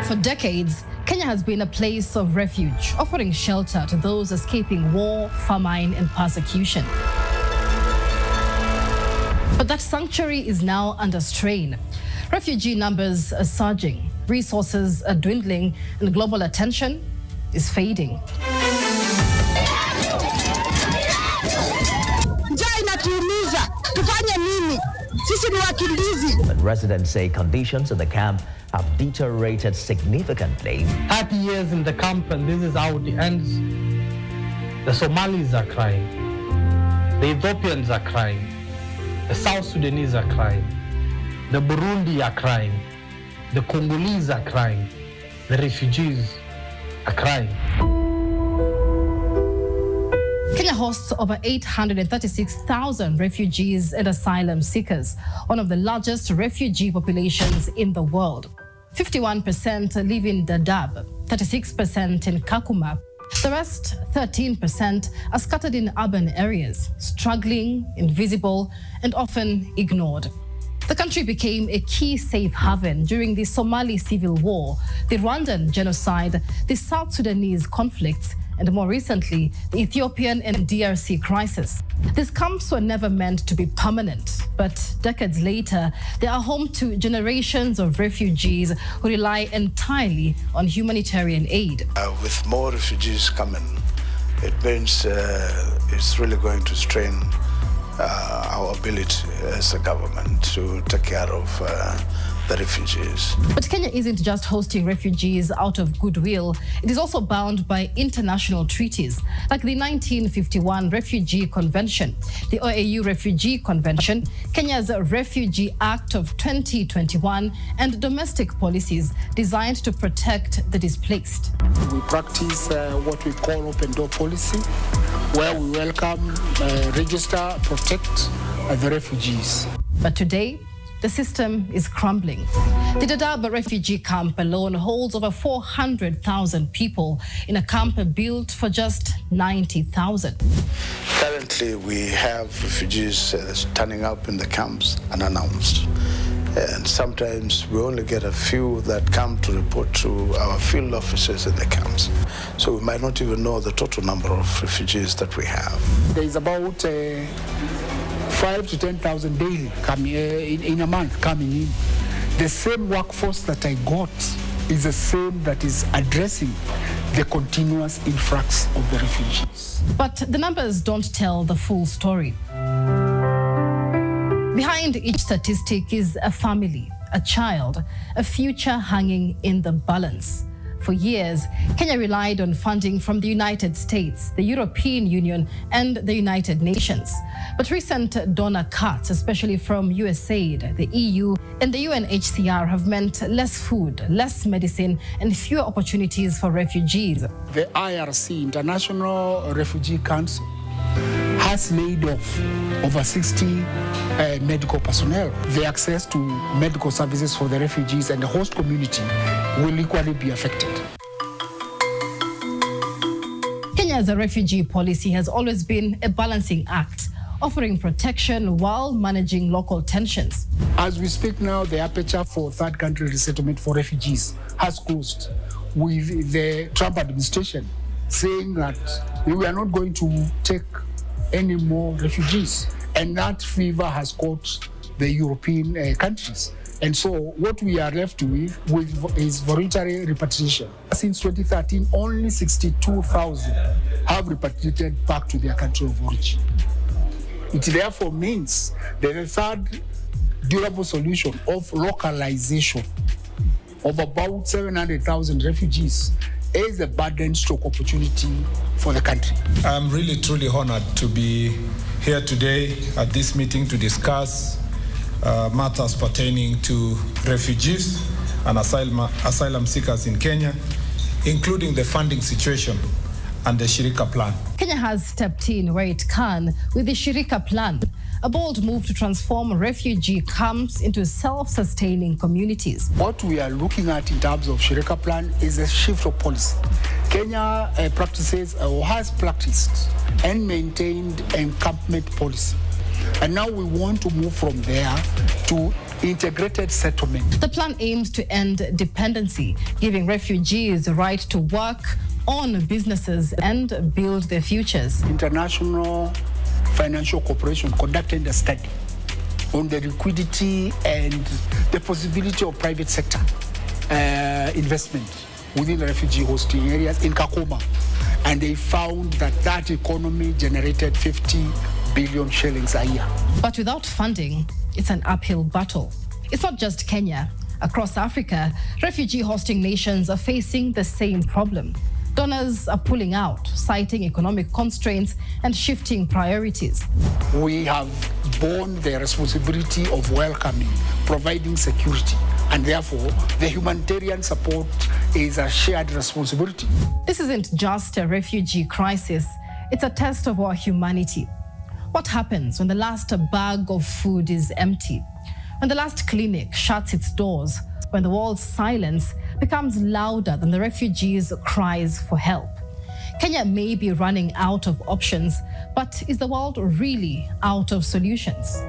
For decades, Kenya has been a place of refuge, offering shelter to those escaping war, famine, and persecution. But that sanctuary is now under strain. Refugee numbers are surging, resources are dwindling, and global attention is fading. But residents say conditions in the camp have deteriorated significantly. 30 years in the camp, and this is how it ends. The Somalis are crying. The Ethiopians are crying. The South Sudanese are crying. The Burundi are crying. The Congolese are crying. The refugees are crying. Kenya hosts over 836,000 refugees and asylum seekers, one of the largest refugee populations in the world. 51% live in Dadaab, 36% in Kakuma. The rest, 13%, are scattered in urban areas, struggling, invisible, and often ignored. The country became a key safe haven during the Somali civil war, the Rwandan genocide, the South Sudanese conflicts, and more recently, the Ethiopian and DRC crisis. These camps were never meant to be permanent, but decades later, they are home to generations of refugees who rely entirely on humanitarian aid. With more refugees coming, it means it's really going to strain our ability as a government to take care of the refugees. But Kenya isn't just hosting refugees out of goodwill. It is also bound by international treaties, like the 1951 Refugee Convention, the OAU Refugee Convention, Kenya's Refugee Act of 2021, and domestic policies designed to protect the displaced. We practice what we call open door policy, where we welcome, register, protect the refugees. But today, the system is crumbling. The Dadaab refugee camp alone holds over 400,000 people in a camp built for just 90,000. Currently, we have refugees turning up in the camps unannounced. And sometimes we only get a few that come to report to our field officers in the camps. So we might not even know the total number of refugees that we have. There is about 5 to 10,000 daily coming in a month coming in. The same workforce that I got is the same that is addressing the continuous influx of the refugees. But the numbers don't tell the full story. Behind each statistic is a family, a child, a future hanging in the balance. For years, Kenya relied on funding from the United States, the European Union, and the United Nations. But recent donor cuts, especially from USAID, the EU, and the UNHCR, have meant less food, less medicine, and fewer opportunities for refugees. The IRC, International Refugee Council, has laid off over 60 medical personnel. The access to medical services for the refugees and the host community will equally be affected. Kenya's refugee policy has always been a balancing act, offering protection while managing local tensions. As we speak now, the aperture for third country resettlement for refugees has closed, with the Trump administration saying that we are not going to take any more refugees. And that fever has caught the European countries. And so what we are left with is voluntary repatriation. Since 2013, only 62,000 have repatriated back to their country of origin. It therefore means that the third durable solution of localization of about 700,000 refugees is a burden stroke opportunity for the country. I'm really truly honored to be here today at this meeting to discuss matters pertaining to refugees and asylum seekers in Kenya, including the funding situation and the Shirika Plan. Kenya has stepped in where it can with the Shirika Plan, a bold move to transform refugee camps into self-sustaining communities. What we are looking at in terms of Shirika Plan is a shift of policy. Kenya practices or has practiced and maintained encampment policy. And now we want to move from there to integrated settlement. The plan aims to end dependency, giving refugees the right to work, own businesses, and build their futures. International Financial Corporation conducted a study on the liquidity and the possibility of private sector investment within the refugee hosting areas in Kakuma. And they found that that economy generated 50 billion shillings a year. But without funding, it's an uphill battle. It's not just Kenya. Across Africa, refugee hosting nations are facing the same problem. Donors are pulling out, citing economic constraints and shifting priorities. We have borne the responsibility of welcoming, providing security, and therefore the humanitarian support is a shared responsibility. This isn't just a refugee crisis, it's a test of our humanity. What happens when the last bag of food is empty? When the last clinic shuts its doors? When the world's silence becomes louder than the refugees' cries for help? Kenya may be running out of options, but is the world really out of solutions?